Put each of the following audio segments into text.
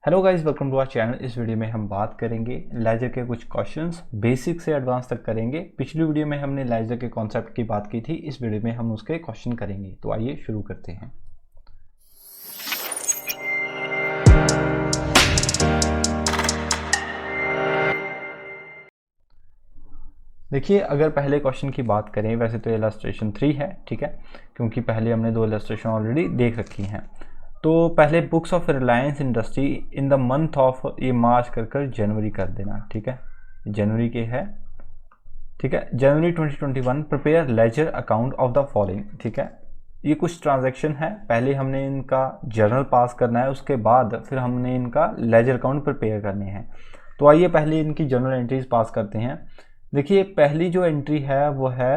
Hello guys, welcome to our channel. इस video में हम बात करेंगे लेजर के कुछ क्वेश्चंस, बेसिक से एडवांस तक करेंगे। पिछली वीडियो में हमने लेजर के कॉन्सेप्ट की बात की थी, इस वीडियो में हम उसके क्वेश्चन करेंगे। तो आइए शुरू करते हैं। देखिए, अगर पहले क्वेश्चन की बात करें, वैसे तो इलस्ट्रेशन 3 है, ठीक है, क्योंकि पहले हमने दो इलस्ट्रेशन ऑलरेडी देख रखी हैं। तो पहले books of Reliance industry in the month of, ये मार्च कर जनवरी कर देना, ठीक है, जनवरी के है, ठीक है। जनवरी 2021 prepare ledger account of the following, ठीक है। ये कुछ ट्रांजैक्शन है, पहले हमने इनका जर्नल पास करना है, उसके बाद फिर हमने इनका लेजर अकाउंट प्रिपेयर करने हैं। तो आइए पहले इनकी जर्नल एंट्रीज पास करते हैं। देखिए, पहली जो एंट्री है वो है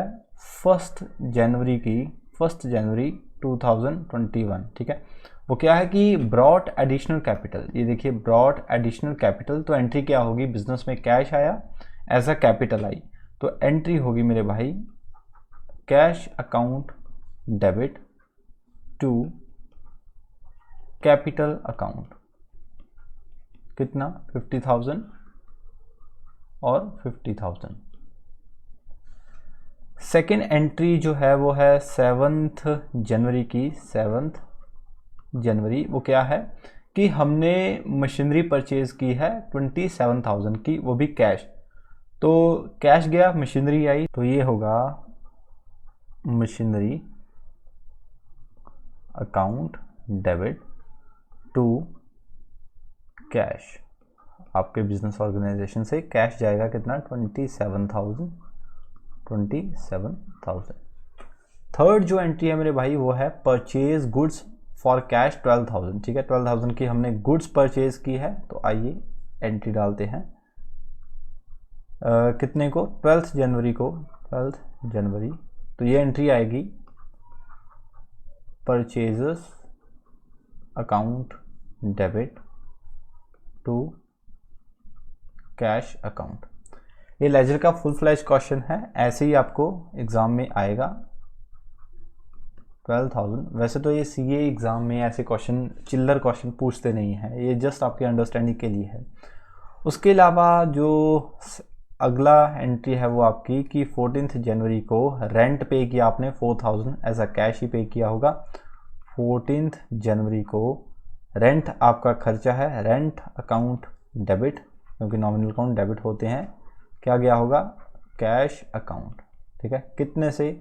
1 जनवरी की, 1 जनवरी 2021, ठीक है। वो क्या है कि ब्रॉड एडिशनल कैपिटल, ये देखिए ब्रॉड एडिशनल कैपिटल। तो एंट्री क्या होगी, बिजनेस में कैश आया, एज अ कैपिटल आई, तो एंट्री होगी मेरे भाई cash account debit to capital account. कितना, 50,000 और 50,000। सेकेंड एंट्री जो है वो है 7 जनवरी की, 7 जनवरी। वो क्या है कि हमने मशीनरी परचेज की है 27,000 की, वो भी कैश। तो कैश गया, मशीनरी आई, तो ये होगा machinery account debit to cash. आपके बिजनेस ऑर्गेनाइजेशन से कैश जाएगा कितना, 27,000, 27,000। थर्ड जो एंट्री है मेरे भाई वो है परचेज गुड्स फॉर कैश 12,000, ठीक है। 12,000 की हमने गुड्स परचेज की है। तो आइए एंट्री डालते हैं, कितने को, 12 जनवरी को, 12 जनवरी। तो ये एंट्री आएगी purchases account debit to cash account. ये लेजर का फुल फ्लैश क्वेश्चन है, ऐसे ही आपको एग्जाम में आएगा। 12,000, वैसे तो ये सीए एग्जाम में ऐसे क्वेश्चन, चिल्लर क्वेश्चन पूछते नहीं हैं, ये जस्ट आपकी अंडरस्टैंडिंग के लिए है। उसके अलावा जो अगला एंट्री है वो आपकी कि 14 जनवरी को रेंट पे किया आपने 4,000, एज अ कैश ही पे किया होगा। 14 जनवरी को रेंट आपका खर्चा है, रेंट अकाउंट डेबिट, क्योंकि नॉमिनल अकाउंट डेबिट होते हैं, क्या गया होगा, कैश अकाउंट, ठीक है। कितने से,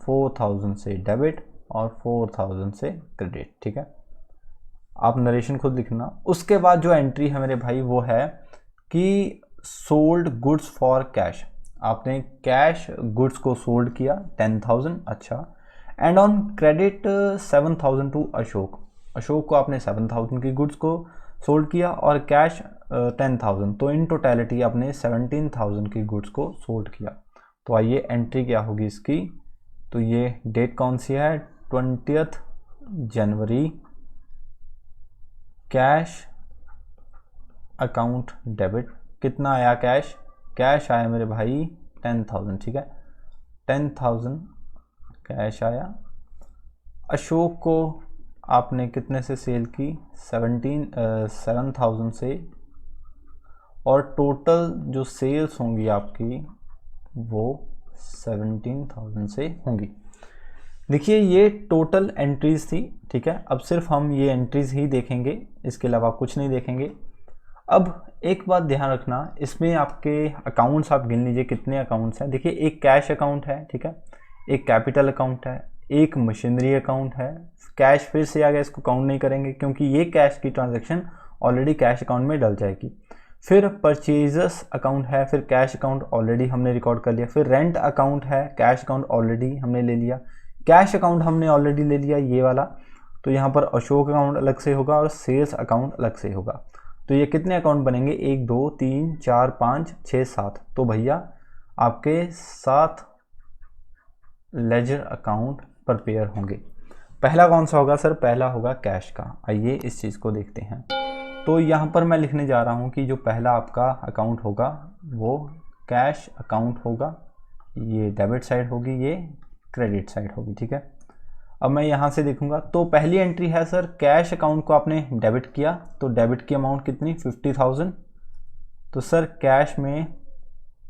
4,000 से डेबिट और 4,000 से क्रेडिट, ठीक है। आप नरेशन खुद लिखना। उसके बाद जो एंट्री है मेरे भाई वो है कि सोल्ड गुड्स फॉर कैश, आपने कैश गुड्स को सोल्ड किया 10,000, अच्छा। And on credit 7,000 to Ashok, Ashok को आपने 7,000 की गुड्स को सोल्ड किया और कैश 10,000, तो इन टोटलिटी आपने 17,000 की गुड्स को सोल्ड किया। तो आइए एंट्री क्या होगी इसकी, तो ये डेट कौन सी है, 20 जनवरी, कैश अकाउंट डेबिट। कितना आया कैश, कैश आया मेरे भाई 10,000, ठीक है, 10,000 कैश आया। अशोक को आपने कितने से सेल की, 7,000 से, और टोटल जो सेल्स होंगी आपकी वो 17,000 से होंगी। देखिए, ये टोटल एंट्रीज थी, ठीक है। अब सिर्फ हम ये एंट्रीज ही देखेंगे, इसके अलावा कुछ नहीं देखेंगे। अब एक बात ध्यान रखना, इसमें आपके अकाउंट्स आप गिन लीजिए कितने अकाउंट्स हैं। देखिए, एक कैश अकाउंट है, ठीक है, एक कैपिटल अकाउंट है, एक मशीनरी अकाउंट है। कैश फिर से आ गया, इसको काउंट नहीं करेंगे क्योंकि ये कैश की ट्रांजैक्शन ऑलरेडी कैश अकाउंट में डल जाएगी। फिर परचेजर्स अकाउंट है, फिर कैश अकाउंट ऑलरेडी हमने रिकॉर्ड कर लिया, फिर रेंट अकाउंट है, कैश अकाउंट ऑलरेडी हमने ले लिया, कैश अकाउंट हमने ऑलरेडी ले लिया ये वाला। तो यहाँ पर अशोक अकाउंट अलग से होगा और सेल्स अकाउंट अलग से होगा। तो ये कितने अकाउंट बनेंगे, 1 2 3 4 5 6 7। तो भैया आपके 7 लेजर अकाउंट प्रिपेयर होंगे। पहला कौन सा होगा सर, पहला होगा कैश का। आइए इस चीज़ को देखते हैं। तो यहाँ पर मैं लिखने जा रहा हूँ कि जो पहला आपका अकाउंट होगा वो कैश अकाउंट होगा, ये डेबिट साइड होगी, ये क्रेडिट साइड होगी, ठीक है। अब मैं यहाँ से देखूंगा तो पहली एंट्री है सर कैश अकाउंट को आपने डेबिट किया, तो डेबिट की अमाउंट कितनी 50,000। तो सर कैश में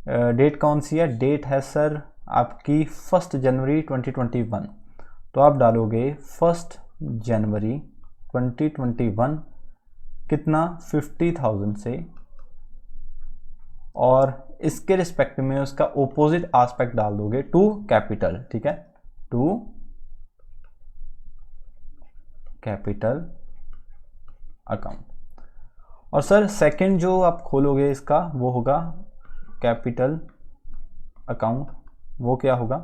डेट कौन सी है, डेट है सर आपकी 1 जनवरी 2021। तो आप डालोगे 1 जनवरी 2021 कितना 50,000 से, और इसके रिस्पेक्ट में उसका ओपोजिट एस्पेक्ट डाल दोगे टू कैपिटल, ठीक है, टू कैपिटल अकाउंट। और सर सेकंड जो आप खोलोगे इसका वो होगा कैपिटल अकाउंट। वो क्या होगा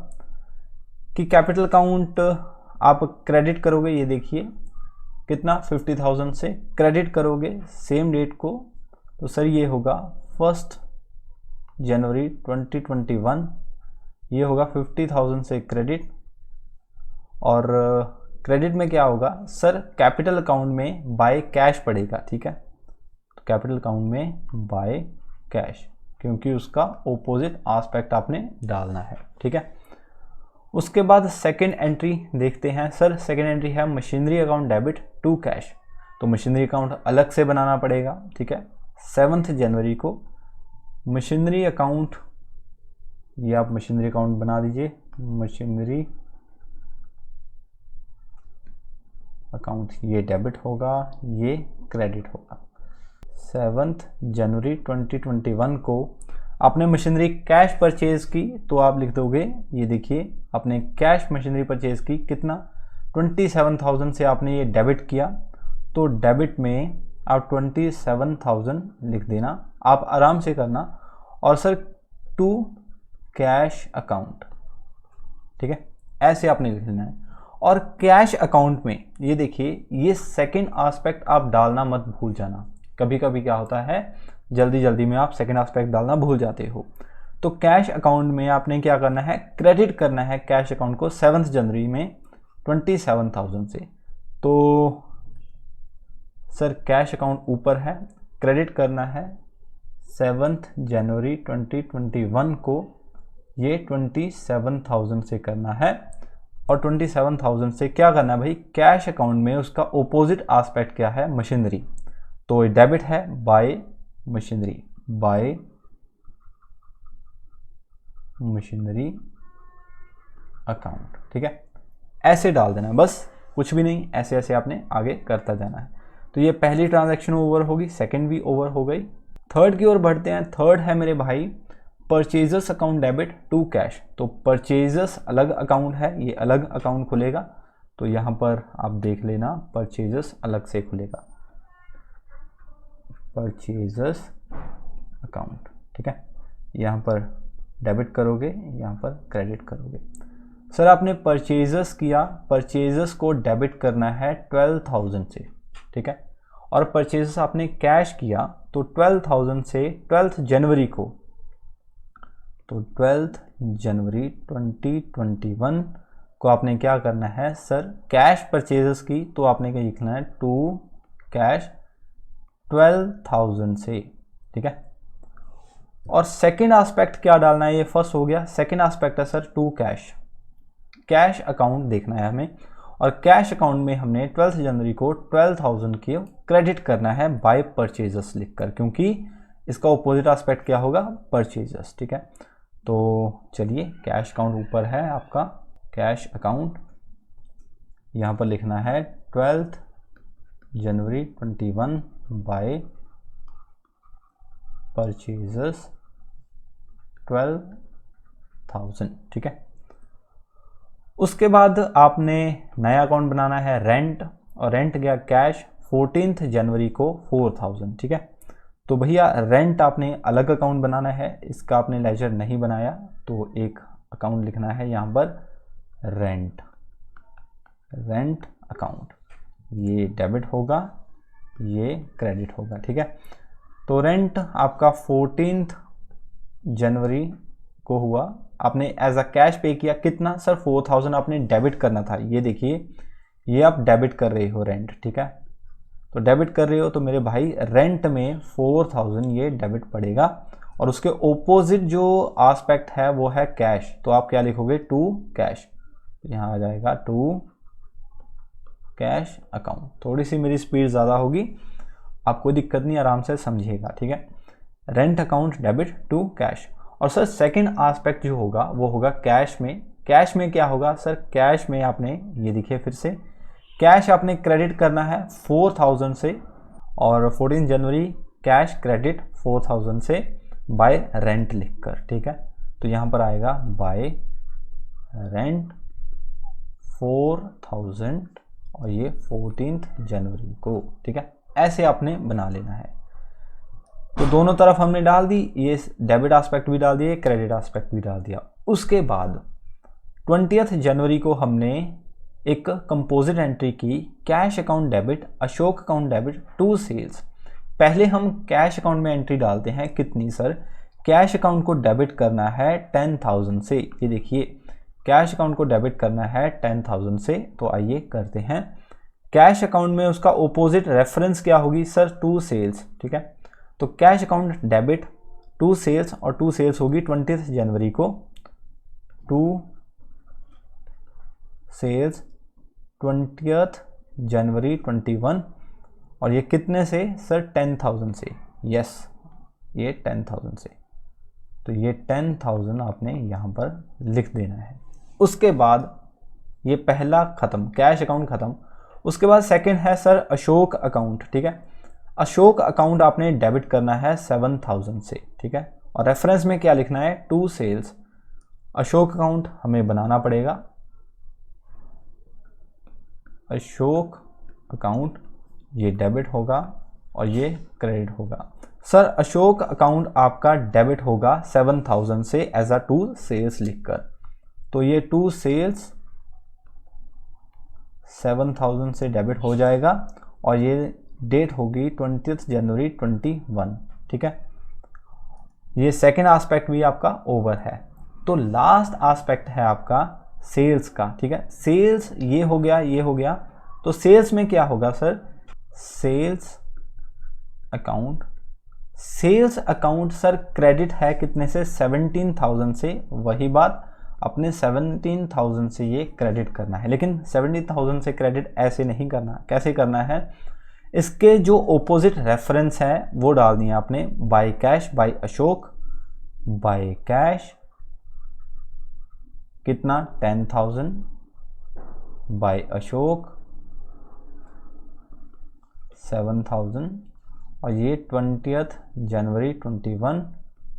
कि कैपिटल अकाउंट आप क्रेडिट करोगे, ये देखिए कितना 50,000 से क्रेडिट करोगे सेम डेट को, तो सर ये होगा 1 जनवरी 2021, ये होगा 50,000 से क्रेडिट। और क्रेडिट में क्या होगा सर, कैपिटल अकाउंट में बाय कैश पड़ेगा, ठीक है, तो कैपिटल अकाउंट में बाय कैश, क्योंकि उसका ओपोजिट एस्पेक्ट आपने डालना है, ठीक है। उसके बाद सेकेंड एंट्री देखते हैं सर, सेकेंड एंट्री है machinery account debit to cash. तो मशीनरी अकाउंट अलग से बनाना पड़ेगा, ठीक है। 7 जनवरी को मशीनरी अकाउंट, ये आप मशीनरी अकाउंट बना दीजिए, मशीनरी अकाउंट ये डेबिट होगा, ये क्रेडिट होगा। 7 जनवरी 2021 को आपने मशीनरी कैश परचेज की, तो आप लिख दोगे, ये देखिए आपने कैश मशीनरी परचेज की कितना 27,000 से आपने ये डेबिट किया, तो डेबिट में आप 27,000 लिख देना, आप आराम से करना। और सर टू कैश अकाउंट, ठीक है, ऐसे आपने लिख लेना है। और कैश अकाउंट में ये देखिए ये सेकंड एस्पेक्ट आप डालना मत भूल जाना, कभी कभी क्या होता है जल्दी जल्दी में आप सेकंड एस्पेक्ट डालना भूल जाते हो। तो कैश अकाउंट में आपने क्या करना है, क्रेडिट करना है कैश अकाउंट को 7 जनवरी में 27,000 से। तो सर कैश अकाउंट ऊपर है, क्रेडिट करना है 7 जनवरी 2021 को, ये 27,000 से करना है। और 27,000 से क्या करना है भाई, कैश अकाउंट में उसका ओपोजिट एस्पेक्ट क्या है, मशीनरी, तो डेबिट है bye machinery, bye machinery account, ठीक है, ऐसे डाल देना है बस, कुछ भी नहीं, ऐसे ऐसे आपने आगे करता जाना है। तो ये पहली ट्रांजैक्शन ओवर होगी, सेकंड भी ओवर हो गई। थर्ड की ओर बढ़ते हैं। थर्ड है मेरे भाई purchasers account debit to cash. तो परचेजर्स अलग अकाउंट है, ये अलग अकाउंट खुलेगा, तो यहाँ पर आप देख लेना परचेजर्स अलग से खुलेगा, परचेजर्स अकाउंट, ठीक है, यहाँ पर डेबिट करोगे, यहाँ पर क्रेडिट करोगे। सर आपने परचेजर्स किया, परचेजर्स को डेबिट करना है 12,000 से, ठीक है, और परचेजर्स आपने कैश किया तो 12,000 से 12 जनवरी को, तो 12 जनवरी 2021 को आपने क्या करना है सर, कैश परचेजर्स की, तो आपने क्या लिखना है टू कैश 12,000 से, ठीक है। और सेकंड एस्पेक्ट क्या डालना है, ये फर्स्ट हो गया, सेकंड एस्पेक्ट है sir to cash, cash account देखना है हमें, और कैश अकाउंट में हमने 12 जनवरी को 12,000 की क्रेडिट करना है बाय परचेजर्स लिखकर, क्योंकि इसका अपोजिट एस्पेक्ट क्या होगा, परचेजर्स, ठीक है। तो चलिए कैश अकाउंट ऊपर है आपका, कैश अकाउंट यहाँ पर लिखना है 12 जनवरी 21 बाय परचेजर्स 12,000, ठीक है। उसके बाद आपने नया अकाउंट बनाना है रेंट, और रेंट गया कैश 14 जनवरी को 4,000, ठीक है। तो भैया रेंट आपने अलग अकाउंट बनाना है, इसका आपने लेजर नहीं बनाया, तो एक अकाउंट लिखना है यहाँ पर रेंट, रेंट अकाउंट, ये डेबिट होगा, ये क्रेडिट होगा, ठीक है। तो रेंट आपका 14 जनवरी को हुआ, आपने एज अ कैश पे किया कितना सर, 4,000 आपने डेबिट करना था, ये देखिए ये आप डेबिट कर रहे हो रेंट, ठीक है। तो डेबिट कर रहे हो तो मेरे भाई रेंट में 4,000 ये डेबिट पड़ेगा, और उसके ओपोजिट जो एस्पेक्ट है वो है कैश, तो आप क्या लिखोगे टू कैश, यहाँ आ जाएगा टू कैश अकाउंट। थोड़ी सी मेरी स्पीड ज़्यादा होगी, आप कोई दिक्कत नहीं, आराम से समझिएगा, ठीक है। Rent account debit to cash. और सर सेकंड एस्पेक्ट जो होगा वो होगा कैश में। कैश में क्या होगा सर, कैश में आपने ये देखिए फिर से कैश आपने क्रेडिट करना है 4000 से, और 14 जनवरी कैश क्रेडिट 4000 से बाय रेंट लिखकर, ठीक है। तो यहाँ पर आएगा बाय रेंट 4000 और ये 14 जनवरी को, ठीक है। ऐसे आपने बना लेना है। तो दोनों तरफ हमने डाल दी, ये डेबिट एस्पेक्ट भी डाल दिया, क्रेडिट एस्पेक्ट भी डाल दिया। उसके बाद 20 जनवरी को हमने एक कंपोजिट एंट्री की, cash account debit Ashok account debit to sales. पहले हम कैश अकाउंट में एंट्री डालते हैं, कितनी सर, कैश अकाउंट को डेबिट करना है 10,000 से। ये देखिए कैश अकाउंट को डेबिट करना है 10,000 से, तो आइए करते हैं। कैश अकाउंट में उसका ओपोजिट रेफरेंस क्या होगी सर, टू सेल्स, ठीक है। तो cash account debit to sales, और टू सेल्स होगी 20 जनवरी को, टू सेल्स 20 जनवरी 21, और ये कितने से सर, 10,000 से। यस, ये 10,000 से, तो ये 10,000 आपने यहाँ पर लिख देना है। उसके बाद ये पहला खत्म, कैश अकाउंट खत्म। उसके बाद सेकंड है सर अशोक अकाउंट, ठीक है। अशोक अकाउंट आपने डेबिट करना है 7,000 से, ठीक है। और रेफरेंस में क्या लिखना है, टू सेल्स। अशोक अकाउंट हमें बनाना पड़ेगा, अशोक अकाउंट ये डेबिट होगा और ये क्रेडिट होगा। सर अशोक अकाउंट आपका डेबिट होगा 7,000 से एज अ टू सेल्स लिखकर, तो ये टू सेल्स 7,000 से डेबिट हो जाएगा, और ये डेट होगी 20 जनवरी 21, ठीक है। ये सेकेंड एस्पेक्ट भी आपका ओवर है। तो लास्ट एस्पेक्ट है आपका सेल्स का, ठीक है। सेल्स ये हो गया, ये हो गया। तो सेल्स में क्या होगा sir, sales account, sales account sir credit है कितने से, 17,000 से। वही बात, अपने 17,000 से ये क्रेडिट करना है, लेकिन 17,000 से क्रेडिट ऐसे नहीं करना। कैसे करना है, इसके जो ओपोजिट रेफरेंस है वो डाल दिया आपने, by cash by Ashok, by cash कितना 10,000, बाय अशोक 7,000, और ये 20 जनवरी 21,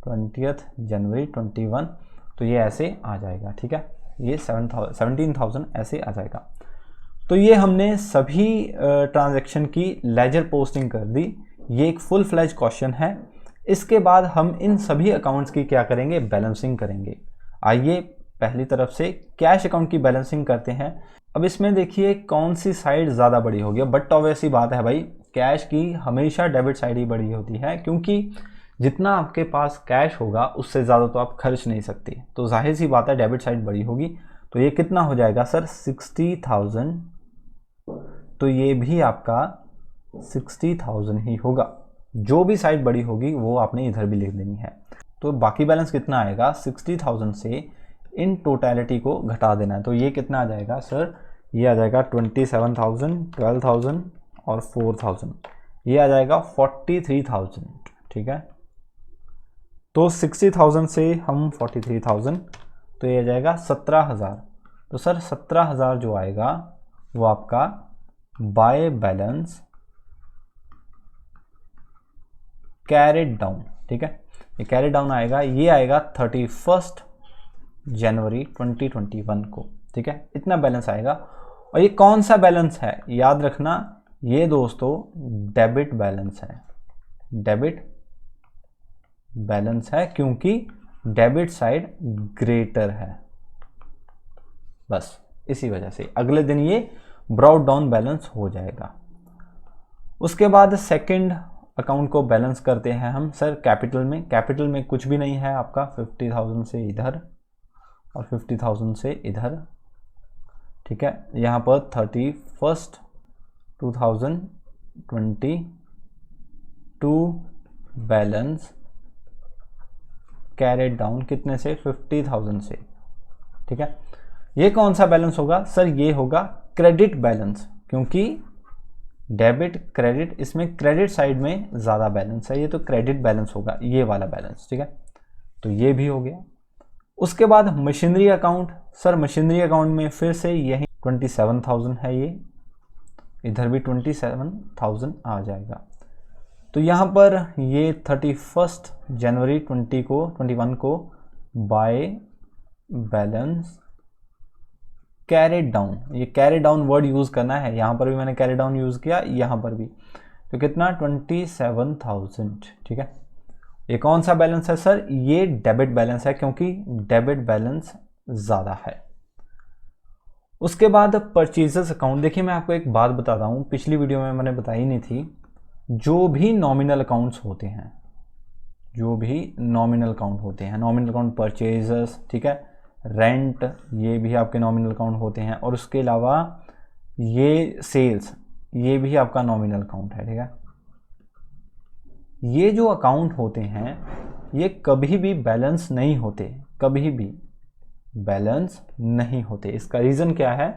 20 जनवरी 21, तो ये ऐसे आ जाएगा, ठीक है। ये 17,000 ऐसे आ जाएगा। तो ये हमने सभी ट्रांजैक्शन की लेजर पोस्टिंग कर दी। ये एक फुल फ्लैज क्वेश्चन है। इसके बाद हम इन सभी अकाउंट्स की क्या करेंगे, बैलेंसिंग करेंगे। आइए पहली तरफ से कैश अकाउंट की बैलेंसिंग करते हैं। अब इसमें देखिए कौन सी साइड ज़्यादा बड़ी होगी, बट ऑब्वियस सी बात है भाई, कैश की हमेशा डेबिट साइड ही बड़ी होती है, क्योंकि जितना आपके पास कैश होगा उससे ज़्यादा तो आप खर्च नहीं सकते, तो जाहिर सी बात है डेबिट साइड बड़ी होगी। तो ये कितना हो जाएगा सर, 60,000, तो ये भी आपका 60,000 ही होगा। जो भी साइड बड़ी होगी वो आपने इधर भी लिख देनी है। तो बाकी बैलेंस कितना आएगा, 60,000 से इन टोटलिटी को घटा देना है। तो ये कितना आ जाएगा सर, ये आ जाएगा 27,000, 12,000 और 4,000, ये आ जाएगा 43,000, ठीक है। तो 60,000 से हम 43,000, तो ये आ जाएगा 17,000। तो सर 17,000 जो आएगा वो आपका बाय बैलेंस कैरिड डाउन, ठीक है। ये कैरिड डाउन आएगा, ये आएगा 31 जनवरी 2021 को, ठीक है। इतना बैलेंस आएगा। और ये कौन सा बैलेंस है, याद रखना, ये दोस्तों डेबिट बैलेंस है, डेबिट बैलेंस है, क्योंकि डेबिट साइड ग्रेटर है, बस इसी वजह से अगले दिन ये ब्रॉट डाउन बैलेंस हो जाएगा। उसके बाद सेकंड अकाउंट को बैलेंस करते हैं हम सर कैपिटल में। कैपिटल में कुछ भी नहीं है आपका, 50,000 से इधर और 50,000 से इधर, ठीक है। यहाँ पर 31 2022 बैलेंस कैरिड डाउन कितने से, 50,000 से, ठीक है। ये कौन सा बैलेंस होगा सर, ये होगा क्रेडिट बैलेंस, क्योंकि डेबिट क्रेडिट, इसमें क्रेडिट साइड में ज़्यादा बैलेंस है, ये तो क्रेडिट बैलेंस होगा, ये वाला बैलेंस, ठीक है। तो ये भी हो गया। उसके बाद machinery account, sir machinery account में फिर से यही 27,000 है, ये इधर भी 27,000 आ जाएगा। तो यहाँ पर ये 31 जनवरी 21 को बाय बैलेंस कैरेड डाउन, ये कैरेड डाउन वर्ड यूज़ करना है, यहाँ पर भी मैंने कैरेड डाउन यूज़ किया, यहाँ पर भी। तो कितना 27,000, ठीक है। ये कौन सा बैलेंस है सर? ये डेबिट बैलेंस है, क्योंकि डेबिट बैलेंस ज़्यादा है। उसके बाद परचेजेस अकाउंट, देखिए मैं आपको एक बात बताता हूँ, पिछली वीडियो में मैंने बताई नहीं थी, जो भी नॉमिनल अकाउंट्स होते हैं, जो भी नॉमिनल अकाउंट होते हैं, नॉमिनल अकाउंट परचेजेस, ठीक है, रेंट, ये भी आपके नॉमिनल अकाउंट होते हैं, और उसके अलावा ये सेल्स, ये भी आपका नॉमिनल अकाउंट है, ठीक है। ये जो अकाउंट होते हैं ये कभी भी बैलेंस नहीं होते, कभी भी बैलेंस नहीं होते। इसका रीज़न क्या है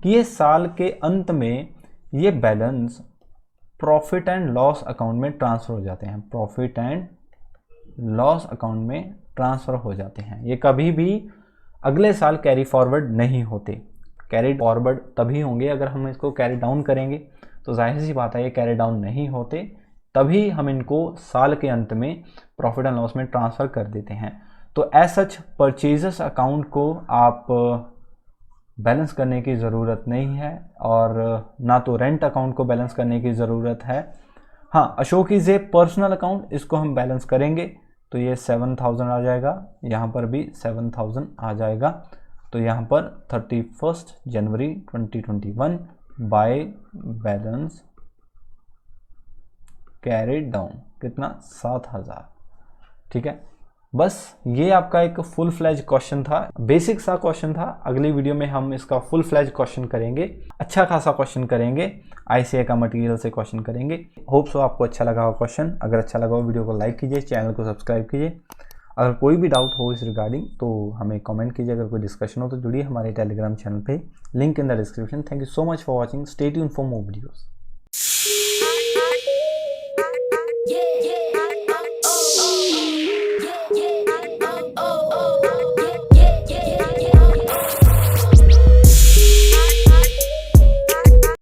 कि ये साल के अंत में ये balance profit and loss account में ट्रांसफ़र हो जाते हैं, प्रॉफिट एंड लॉस अकाउंट में ट्रांसफ़र हो जाते हैं। ये कभी भी अगले साल कैरी फॉरवर्ड नहीं होते। कैरी फॉरवर्ड तभी होंगे अगर हम इसको कैरी डाउन करेंगे, तो जाहिर सी बात है ये कैरी डाउन नहीं होते, तभी हम इनको साल के अंत में प्रॉफिट एंड लॉस में ट्रांसफ़र कर देते हैं। तो एज सच परचेजेस अकाउंट को आप बैलेंस करने की ज़रूरत नहीं है, और ना तो रेंट अकाउंट को बैलेंस करने की ज़रूरत है। हाँ, Ashok is a personal account, इसको हम बैलेंस करेंगे, तो ये 7,000 आ जाएगा, यहाँ पर भी 7,000 आ जाएगा। तो यहाँ पर 31 जनवरी 2021 बाय बैलेंस कैरिड डाउन कितना 7,000, ठीक है। बस ये आपका एक फुल फ्लैज क्वेश्चन था, बेसिक सा क्वेश्चन था। अगली वीडियो में हम इसका फुल फ्लैज क्वेश्चन करेंगे, अच्छा खासा क्वेश्चन करेंगे, आईसीए का मटेरियल से क्वेश्चन करेंगे। होप सो आपको अच्छा लगा हो क्वेश्चन। अगर अच्छा लगा हो वीडियो को लाइक कीजिए, चैनल को सब्सक्राइब कीजिए। अगर कोई भी डाउट हो इस रिगार्डिंग तो हमें कमेंट कीजिए। अगर कोई डिस्कशन हो तो जुड़िए हमारे टेलीग्राम चैनल पे, link in the description. Thank you so much for watching, stay tuned for more videos. Yeah, yeah.